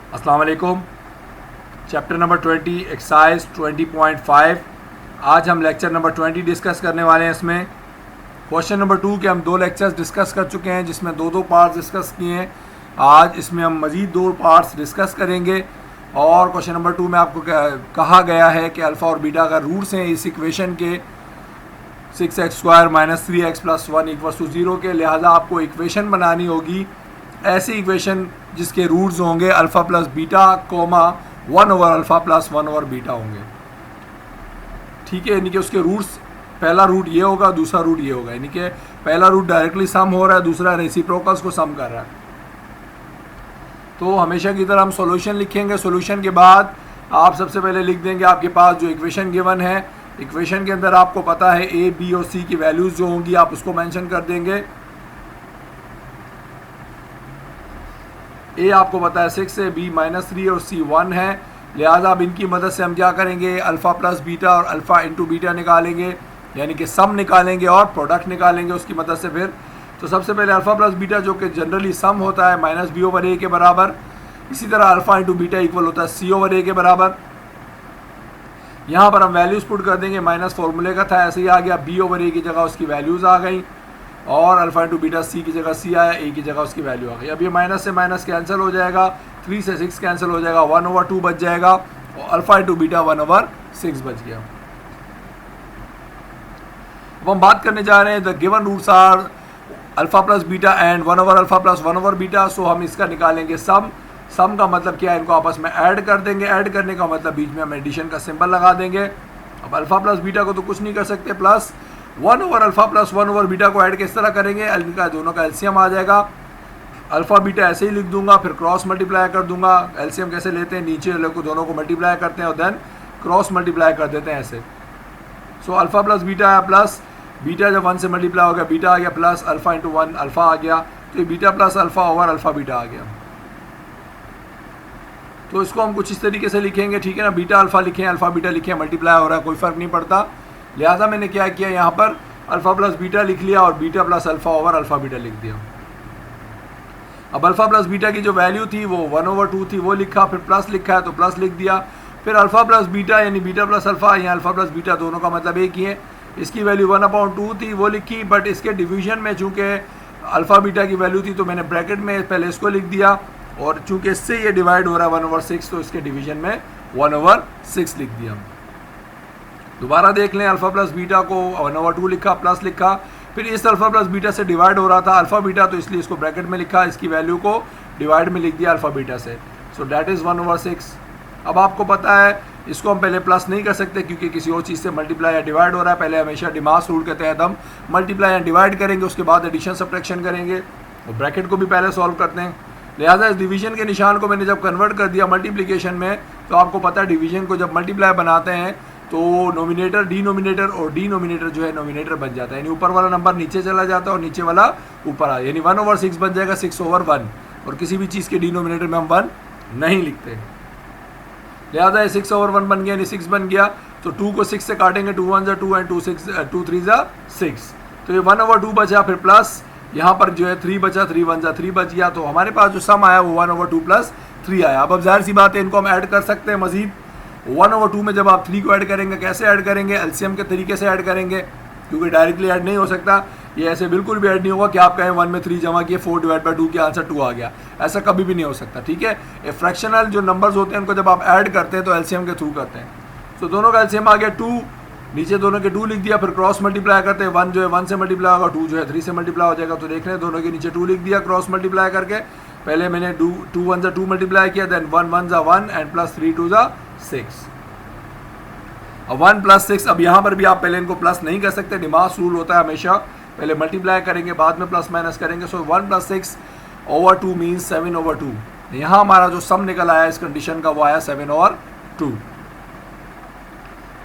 अस्सलाम वालेकुम। Chapter number 20 exercise 20.5। आज हम लेक्चर नंबर 20 डिस्कस करने वाले हैं। इसमें क्वेश्चन नंबर 2 के हम 2 लेक्चर्स डिस्कस कर चुके हैं, जिसमें दो पार्ट्स डिस्कस किए हैं। आज इसमें हम मज़ीद 2 पार्ट्स डिस्कस करेंगे। और क्वेश्चन नंबर 2 में आपको कहा गया है कि अल्फ़ा और बीटा का रूट्स हैं इस इक्वेशन के 6x² - 3x + 1 = 0 के। लिहाजा आपको इक्वेशन बनानी होगी, ऐसी इक्वेशन जिसके रूट्स होंगे अल्फ़ा प्लस बीटा कोमा 1/अल्फ़ा + 1/बीटा होंगे। ठीक है, यानी कि उसके रूट्स, पहला रूट ये होगा, दूसरा रूट ये होगा। यानी कि पहला रूट डायरेक्टली सम हो रहा है, दूसरा रेसिप्रोकल्स को सम कर रहा है। तो हमेशा की तरह हम सॉल्यूशन लिखेंगे। सॉल्यूशन के बाद आप सबसे पहले लिख देंगे आपके पास जो इक्वेशन गिवन है। इक्वेशन के अंदर आपको पता है ए, बी और सी की वैल्यूज़ जो होंगी आप उसको मेंशन कर देंगे। ए आपको पता है 6 है, बी -3 और सी 1 है। लिहाजा अब इनकी मदद से हम क्या करेंगे, अल्फ़ा प्लस बीटा और अल्फ़ा इंटू बीटा निकालेंगे, यानी कि सम निकालेंगे और प्रोडक्ट निकालेंगे उसकी मदद से। फिर तो सबसे पहले अल्फ़ा प्लस बीटा जो कि जनरली सम होता है -b/a के बराबर, इसी तरह अल्फ़ा इंटू बीटा इक्वल होता है c/a के बराबर। यहाँ पर हम वैल्यूज़ पुट कर देंगे, माइनस फार्मूले का था ऐसे ही आ गया, b/a की जगह उसकी वैल्यूज़ आ गई, और अल्फ़ा इंटू बीटा सी की जगह सी आया, ए की जगह उसकी वैल्यू आ गई। अब ये माइनस से माइनस कैंसिल हो जाएगा, 3 से 6 कैंसिल हो जाएगा, 1/2 बच जाएगा, और अल्फ़ा इंटू बीटा 1/6 बच गया। अब हम बात करने जा रहे हैं the given roots are alpha plus beta and 1/अल्फ़ा + 1/बीटा। सो हम इसका निकालेंगे सम। सम का मतलब क्या है, इनको आपस में ऐड कर देंगे। ऐड करने का मतलब बीच में हम एडिशन का सिंबल लगा देंगे। अब अल्फ़ा प्लस बीटा को तो कुछ नहीं कर सकते, प्लस 1/अल्फ़ा + 1/बीटा को ऐड किस तरह करेंगे, इनका दोनों का एलसीएम आ जाएगा। अल्फ़ा बीटा ऐसे ही लिख दूंगा, फिर क्रॉस मल्टीप्लाई कर दूंगा। एलसीएम कैसे लेते हैं, नीचे वाले को दोनों को मल्टीप्लाई करते हैं और देन क्रॉस मल्टीप्लाई कर देते हैं ऐसे। सो अल्फ़ा प्लस बीटा है, प्लस बीटा जब 1 से मल्टीप्लाई हो गया बीटा आ गया, प्लस अल्फ़ा इंटू 1 अल्फ़ा आ गया, तो ये beta plus alpha over alpha beta आ गया। तो इसको हम कुछ इस तरीके से लिखेंगे, ठीक है ना। बीटा अल्फ़ा लिखें, अल्फ़ा बीटा लिखें, मल्टीप्लाई हो रहा है, कोई फ़र्क नहीं पड़ता। लिहाजा मैंने क्या किया, यहाँ पर अल्फ़ा प्लस बीटा लिख लिया और beta plus alpha over alpha beta लिख दिया। अब अल्फ़ा प्लस बीटा की जो वैल्यू थी वो 1/2 थी, वो लिखा, फिर प्लस लिखा है तो प्लस लिख दिया। फिर अल्फ़ा प्लस बीटा यानी बीटा प्लस अल्फ़ा, यहाँ अल्फ़ा प्लस बीटा दोनों का मतलब एक ही है। इसकी वैल्यू 1/2 थी, वो लिखी, बट इसके डिवीजन में चूँकि अल्फ़ा बीटा की वैल्यू थी तो मैंने ब्रैकेट में पहले इसको लिख दिया, और चूँकि इससे ये डिवाइड हो रहा है 1/6 तो इसके डिवीजन में 1/6 लिख दिया। दोबारा देख लें, अल्फ़ा प्लस बीटा को 1/2 लिखा, प्लस लिखा, फिर इस अल्फ़ा प्लस बीटा से डिवाइड हो रहा था अल्फ़ा बीटा, तो इसलिए इसको ब्रैकेट में लिखा, इसकी वैल्यू को डिवाइड में लिख दिया अल्फ़ा बीटा से। So that is 1/6। अब आपको पता है इसको हम पहले प्लस नहीं कर सकते क्योंकि किसी और चीज़ से मल्टीप्लाई या डिवाइड हो रहा है। पहले हमेशा डिमास रूल के तहत हम मल्टीप्लाई या डिवाइड करेंगे, उसके बाद एडिशन सब्ट्रैक्शन करेंगे, और ब्रैकेट को भी पहले सॉल्व करते हैं। लिहाजा इस डिवीजन के निशान को मैंने जब कन्वर्ट कर दिया मल्टीप्लिकेशन में, तो आपको पता है डिवीजन को जब मल्टीप्लाई बनाते हैं तो नोमिनेटर डिनोमिनेटर और डिनोमिनेटर जो है नोमिनेटर बन जाता है, यानी ऊपर वाला नंबर नीचे चला जाता है और नीचे वाला ऊपर आ, यानी 1/6 बन जाएगा 6/1, और किसी भी चीज़ के डिनोमिनेटर में हम 1 नहीं लिखते। लिहाजा ये 6/1 बन गया, यानी 6 बन गया, तो 2 को 6 से काटेंगे, 2 1 = 2 एंड 2 3 = 6, तो ये 1/2 बचा, फिर प्लस यहाँ पर जो है 3 बचा, 3 1 = 3 बच गया, तो हमारे पास जो सम आया वो 1/2 + 3 आया। अब जाहिर सी बात है इनको हम ऐड कर सकते हैं मजीद। 1/2 में जब आप 3 को ऐड करेंगे, कैसे ऐड करेंगे, एलसीएम के तरीके से ऐड करेंगे, क्योंकि डायरेक्टली ऐड नहीं हो सकता। ये ऐसे बिल्कुल भी ऐड नहीं होगा कि आप कहें 1 में 3 जमा किए 4/2 के आंसर 2 आ गया, ऐसा कभी भी नहीं हो सकता। ठीक है, ये फ्रैक्शनल जो नंबर्स होते हैं उनको जब आप ऐड करते हैं तो एलसीएम के थ्रू करते हैं। तो दोनों का एलसीएम आ गया 2, नीचे दोनों के 2 लिख दिया, फिर क्रॉस मल्टीप्लाई करते हैं, 1 जो है 1 से मल्टीप्लाई होगा, 2 जो है 3 से मल्टीप्लाई हो जाएगा। तो देख रहे हैं दोनों के नीचे 2 लिख दिया क्रॉस मल्टीप्लाई करके। पहले मैंने 2 1 = 2 मल्टीप्लाई किया, देन 1 1 = 1 एंड प्लस 3 2 = 6। अब 1 + 6, अब यहाँ पर भी आप पहले इनको प्लस नहीं कर सकते, डिमास रूल होता है हमेशा पहले मल्टीप्लाई करेंगे बाद में प्लस माइनस करेंगे। सो 1 + 6/2 मीन्स 7/2। यहाँ हमारा जो सम निकल आया इस कंडीशन का वो आया 7/2।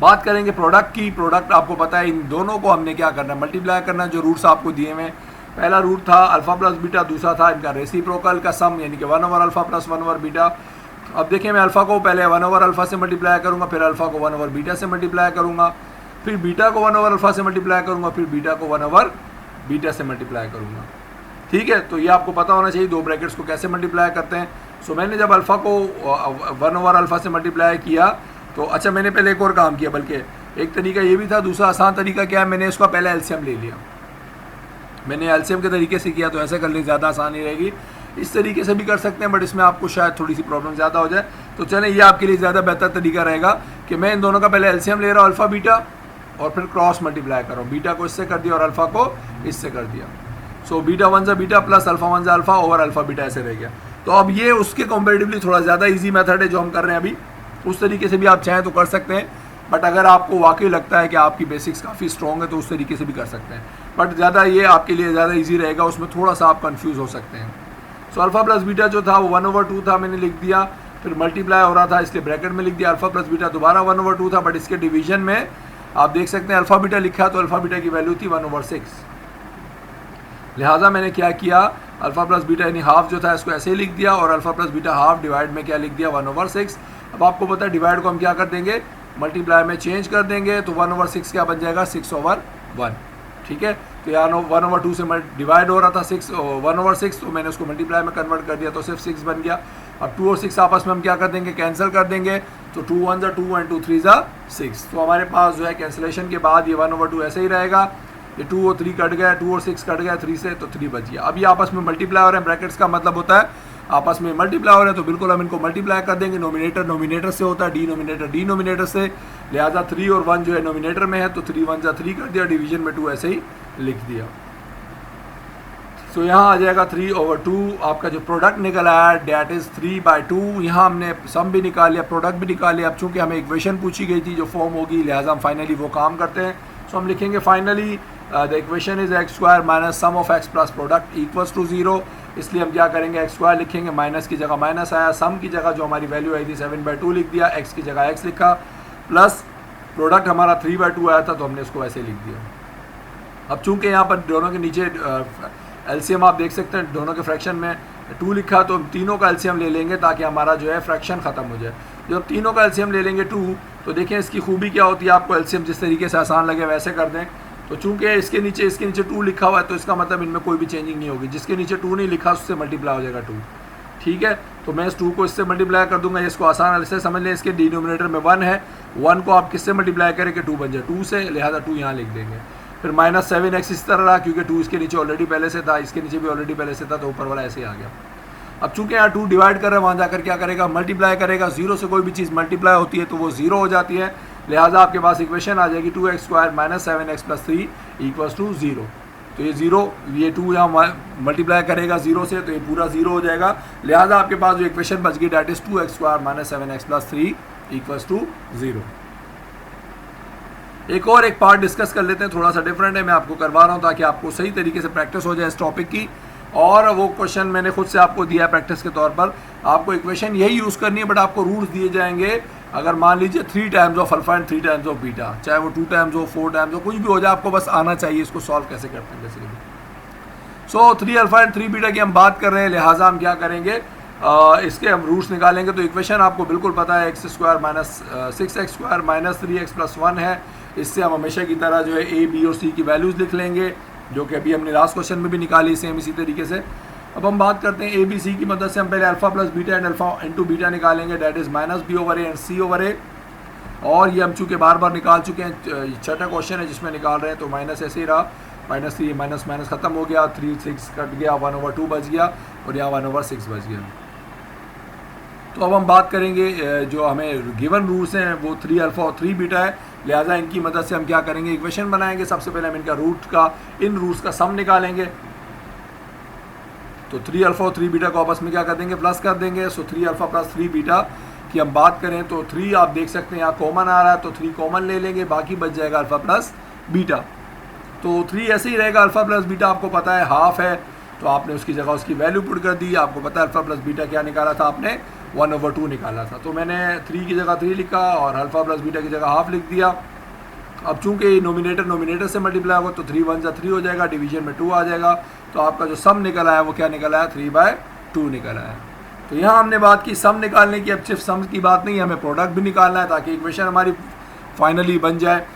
बात करेंगे प्रोडक्ट की। प्रोडक्ट आपको पता है इन दोनों को हमने क्या करना है, मल्टीप्लाई करना है। जो रूट्स आपको दिए हुए, पहला रूट था अल्फ़ा प्लस बीटा, दूसरा था इनका रेसिप्रोकल का सम यानी कि 1/अल्फ़ा + 1/बीटा। अब देखिए मैं अल्फ़ा को पहले 1/अल्फ़ा से मल्टीप्लाई करूँगा, फिर अल्फ़ा को 1/बीटा से मल्टीप्लाई करूँगा, फिर बीटा को 1/अल्फ़ा से मल्टीप्लाई करूँगा, फिर बीटा को 1/बीटा से मल्टीप्लाई करूँगा। ठीक है, तो ये आपको पता होना चाहिए दो ब्रैकेट्स को कैसे मल्टीप्लाई करते हैं। सो मैंने जब अल्फ़ा को 1 ओवर अल्फ़ा से मल्टीप्लाई किया तो अच्छा मैंने पहले एक और काम किया, बल्कि एक तरीका ये भी था, दूसरा आसान तरीका क्या है, मैंने इसका पहले एलसीएम ले लिया। मैंने एलसीएम के तरीके से किया तो ऐसे करने ज़्यादा आसानी रहेगी। इस तरीके से भी कर सकते हैं बट इसमें आपको शायद थोड़ी सी प्रॉब्लम ज़्यादा हो जाए, तो चलें ये आपके लिए ज़्यादा बेहतर तरीका रहेगा कि मैं इन दोनों का पहले एलसीएम ले रहा हूँ अल्फ़ा बीटा और फिर क्रॉस मल्टीप्लाई कर रहा हूँ। बीटा को इससे कर दिया और अल्फ़ा को इससे कर दिया। सो बीटा 1 से बीटा प्लस अल्फ़ा 1 से अल्फ़ा ओवर अल्फ़ा बीटा ऐसे रह गया। तो अब ये उसके कंपेरेटिवली थोड़ा ज़्यादा ईजी मेथड है जो हम कर रहे हैं अभी। उस तरीके से भी आप चाहें तो कर सकते हैं, बट अगर आपको वाकई लगता है कि आपकी बेसिक्स काफ़ी स्ट्रॉन्ग है तो उस तरीके से भी कर सकते हैं, बट ज़्यादा ये आपके लिए ज़्यादा ईजी रहेगा, उसमें थोड़ा सा आप कन्फ्यूज़ हो सकते हैं। सो अल्फ़ा प्लस बीटा जो था वो 1/2 था, मैंने लिख दिया, फिर मल्टीप्लाई हो रहा था इसलिए ब्रैकेट में लिख दिया। अल्फ़ा प्लस बीटा दोबारा 1/2 था, बट इसके डिवीजन में आप देख सकते हैं अल्फ़ा बीटा लिखा तो अल्फ़ा बीटा की वैल्यू थी 1/6। लिहाजा मैंने क्या किया, अल्फ़ा प्लस बीटा यानी हाफ जो था इसको ऐसे ही लिख दिया और alpha plus beta half divide में क्या लिख दिया 1/6। अब आपको पता है डिवाइड को हम क्या कर देंगे, मल्टीप्लाई में चेंज कर देंगे, तो 1/6 क्या बन जाएगा 6/1। ठीक है, तो यहाँ 1/2 से डिवाइड हो रहा था 1/6, तो मैंने उसको मल्टीप्लाई में कन्वर्ट कर दिया तो सिर्फ 6 बन गया। अब 2 और 6 आपस में हम क्या कर देंगे, कैंसिल कर देंगे, तो 2 1 = 2 एंड 2 3 = 6। तो हमारे पास जो है कैंसिलेशन के बाद ये 1/2 ऐसे ही रहेगा, ये 2 और 3 कट गया, 2 और 6 कट गया 3 से, तो 3 बच गया। अब ये आपस में मल्टीप्लाई हो रहे हैं, ब्रैकेट्स का मतलब होता है आपस में मल्टीप्लाई हो रहे हैं, तो बिल्कुल हम इनको मल्टीप्लाई कर देंगे। नोमिनेटर नोमिनेटर से होता है, डिनोमिनेटर डिनोमिनेटर से, लिहाजा 3 और 1 जो है नोमिनेटर में है, तो 3 1 = 3 कर दिया, डिवीजन में 2 ऐसे ही लिख दिया। तो यहाँ आ जाएगा 3/2। आपका जो प्रोडक्ट निकला है डेट इज़ 3/2। यहाँ हमने सम भी निकाल लिया, प्रोडक्ट भी निकाल लिया। अब चूँकि हमें इक्वेशन पूछी गई थी जो फॉर्म होगी, लिहाजा हम फाइनली वो काम करते हैं। सो हम लिखेंगे finally the equation is x² minus sum of x plus product equals to 0। इसलिए हम क्या करेंगे, x² लिखेंगे, माइनस की जगह माइनस आया, सम की जगह जो हमारी वैल्यू आई थी 7/2 लिख दिया, x की जगह x लिखा, प्लस प्रोडक्ट हमारा 3/2 आया था तो हमने उसको ऐसे लिख दिया। अब चूंकि यहाँ पर दोनों के नीचे एलसीएम आप देख सकते हैं, दोनों के फ्रैक्शन में 2 लिखा, तो हम तीनों का एलसीएम ले लेंगे ताकि हमारा जो है फ्रैक्शन ख़त्म हो जाए। जब तीनों का एलसीएम ले लेंगे 2, तो देखें इसकी खूबी क्या होती है, आपको एलसीएम जिस तरीके से आसान लगे वैसे कर दें। तो चूंकि इसके नीचे 2 लिखा हुआ है तो इसका मतलब इनमें कोई भी चेंजिंग नहीं होगी, जिसके नीचे 2 नहीं लिखा उससे मल्टीप्लाई हो जाएगा 2। ठीक है, तो मैं इस 2 को इससे मल्टीप्लाई कर दूंगा, इसको आसान ऐसे समझ लें, इसके डिनोमिनेटर में 1 है, 1 को आप किससे मल्टीप्लाई करें कि 2 बन जाए, 2 से, लिहाजा 2 यहाँ लिख देंगे। फिर माइनस 7x इस तरह रहा क्योंकि 2 इसके नीचे ऑलरेडी पहले से था, इसके नीचे भी ऑलरेडी पहले से था, तो ऊपर वाला ऐसे ही आ गया। अब चूंकि यहाँ 2 डिवाइड कर रहे हैं, वहाँ जाकर क्या करेगा, मल्टीप्लाई करेगा। 0 से कोई भी चीज़ मल्टीप्लाई होती है तो वो 0 हो जाती है, लिहाजा आपके पास इक्वेशन आ जाएगी 2x² minus 7x plus 3 equals to 0। तो ये 0, ये 2 यहाँ मल्टीप्लाई करेगा 0 से, तो ये पूरा 0 हो जाएगा, लिहाजा आपके पास जो इक्वेशन बच गई that is 2x² minus 7x plus 3 equals to 0। एक पार्ट डिस्कस कर लेते हैं, थोड़ा सा डिफरेंट है, मैं आपको करवा रहा हूँ ताकि आपको सही तरीके से प्रैक्टिस हो जाए इस टॉपिक की। और वो क्वेश्चन मैंने खुद से आपको दिया है प्रैक्टिस के तौर पर, आपको इक्वेशन यही यूज़ करनी है, बट आपको रूल्स दिए जाएंगे। अगर मान लीजिए 3 times of alpha and 3 times of beta, चाहे वो 2 टाइम्स हो, 4 टाइम्स हो, कुछ भी हो जाए, आपको बस आना चाहिए इसको सॉल्व कैसे करते हैं basically. So 3 alpha and 3 beta की हम बात कर रहे हैं, लिहाजा हम क्या करेंगे, इसके हम रूट्स निकालेंगे। तो इक्वेशन आपको बिल्कुल पता है, x² minus 6x² minus 3x plus 1 है। इससे हम हमेशा की तरह जो है a, b और c की वैल्यूज़ लिख लेंगे, जो कि अभी हमने लास्ट क्वेश्चन में भी निकाली, सेम इसी तरीके से। अब हम बात करते हैं a, b, c की मदद से। हम पहले alpha plus beta and alpha into beta निकालेंगे, that is minus b/a and c/a। और ये हम चूँकि बार बार निकाल चुके हैं, छठा क्वेश्चन है जिसमें निकाल रहे हैं, तो माइनस ऐसे ही रहा, माइनस 3 माइनस माइनस ख़त्म हो गया, 3 6 कट गया, 1/2 बच गया और यहाँ 1/6 बच गया। तो अब हम बात करेंगे जो हमें गिवन रूट्स हैं वो 3 अल्फा और 3 बीटा है, लिहाजा इनकी मदद से हम क्या करेंगे, इक्वेशन बनाएंगे। सबसे पहले हम इनका रूट का, इन रूट्स का सम निकालेंगे। तो 3 अल्फा और 3 बीटा को आपस में क्या कर देंगे, प्लस कर देंगे। सो 3 अल्फा प्लस 3 बीटा की हम बात करें तो 3 आप देख सकते हैं यहाँ कॉमन आ रहा है, तो 3 कॉमन ले लेंगे, बाकी बच जाएगा अल्फा प्लस बीटा। तो 3 ऐसे ही रहेगा, अल्फा प्लस बीटा आपको पता है हाफ है, तो आपने उसकी जगह उसकी वैल्यू पुट कर दी। आपको पता है अल्फा प्लस बीटा क्या निकाला था, आपने 1/2 निकाला था, तो मैंने 3 की जगह 3 लिखा और अल्फा प्लस बीटा की जगह हाफ लिख दिया। अब चूंकि नोमिनेटर से मल्टीप्लाई होगा तो 3 1 = 3 हो जाएगा, डिवीजन में 2 आ जाएगा, तो आपका जो सम निकला है वो क्या निकला है, 3/2 निकला है। तो यहाँ हमने बात की सम निकालने की, अब सिर्फ सम की बात नहीं, हमें प्रोडक्ट भी निकालना है ताकि इक्वेशन हमारी फाइनली बन जाए।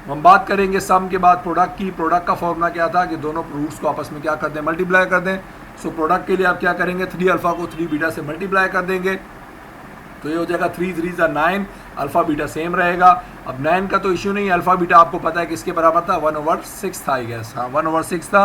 हम बात करेंगे सम के बाद प्रोडक्ट की। प्रोडक्ट का फॉर्मूला क्या था कि दोनों रूट्स को आपस में क्या कर दें, मल्टीप्लाई कर दें। सो प्रोडक्ट के लिए आप क्या करेंगे, 3 अल्फा को 3 बीटा से मल्टीप्लाई कर देंगे, तो ये हो जाएगा 3 3 9, अल्फा बीटा सेम रहेगा। अब 9 का तो इश्यू नहीं, अल्फा बीटा आपको पता है किसके बराबर था, 1/6 था आई गेस, हाँ 1/6 था।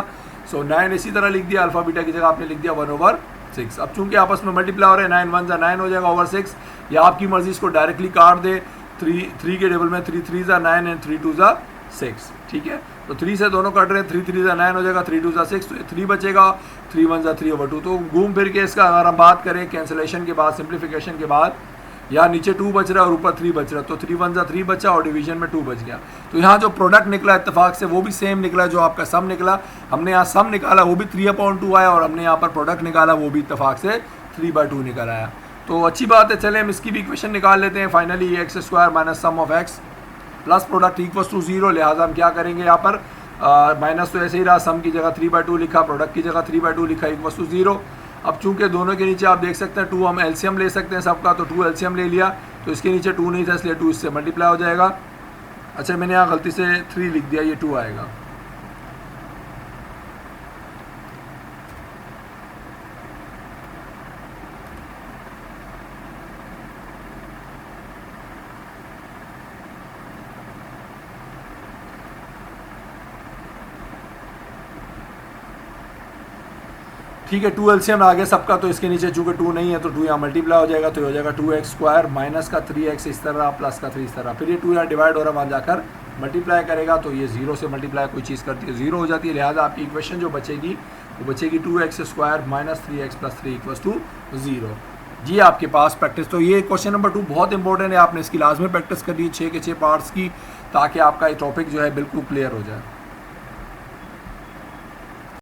सो 9 इसी तरह लिख दिया, अल्फा बीटा की जगह आपने लिख दिया 1/6। अब चूंकि आपस में मल्टीप्लाई हो रहे हैं, 9 1 9 हो जाएगा ओवर 6, या आपकी मर्जी इसको डायरेक्टली काट दे, 3 के टेबल में 3 3 9 एंड 3 2 6, ठीक है। तो 3 से दोनों कट रहे हैं, 3 3 9 हो जाएगा, 3 2 6, तो 3 बचेगा, 3 1 3/2। तो घूम फिर के इसका अगर हम बात करें कैंसिलेशन के बाद, सिंप्लीफिकेशन के बाद, यहाँ नीचे 2 बच रहा है और ऊपर 3 बच रहा है, तो 3 1 3 बचा और डिवीजन में 2 बच गया। तो यहाँ जो प्रोडक्ट निकला इत्तेफाक से वो भी सेम निकला जो आपका सम निकला। हमने यहाँ सम निकाला वो भी 3/2 आया, और हमने यहाँ पर प्रोडक्ट निकाला वो भी इत्तेफाक से 3/2 निकल आया। तो अच्छी बात है, चले हम इसकी भी इक्वेशन निकाल लेते हैं। Finally x² minus sum of x plus product equals to 0, लिहाजा हम क्या करेंगे यहाँ पर माइनस तो ऐसे ही रहा, सम की जगह 3/2 लिखा, प्रोडक्ट की जगह 3/2 लिखा, इक्वल्स टू 0। अब चूंकि दोनों के नीचे आप देख सकते हैं 2, हम एलसीएम ले सकते हैं सबका, तो 2 एलसीएम ले लिया, तो इसके नीचे 2 नहीं था इसलिए 2 इससे मल्टीप्लाई हो जाएगा। अच्छा मैंने यहाँ गलती से 3 लिख दिया, ये 2 आएगा। ठीक है, 2 एलसीएम आ गया सबका, तो इसके नीचे चूंकि 2 नहीं है तो 2 यहाँ मल्टीप्लाई हो जाएगा, तो ये हो जाएगा 2x² माइनस का 3x इस तरह, प्लस का 3 इस तरह, फिर ये 2 यहाँ डिवाइड हो रहा है, वहाँ जाकर मल्टीप्लाई करेगा, तो ये 0 से मल्टीप्लाई कोई चीज़ करती है 0 हो जाती है, लिहाजा आपकी इक्वेशन जो बचेगी वो बचेगी 2x² minus 3x plus 3 equals to 0। जी आपके पास प्रैक्टिस, तो ये क्वेश्चन नंबर 2 बहुत इंपॉर्टेंट है, आपने इसकी लाजमी प्रैक्टिस करनी है 6 के 6 पार्ट्स की, ताकि आपका ये टॉपिक जो है बिल्कुल क्लियर हो जाए।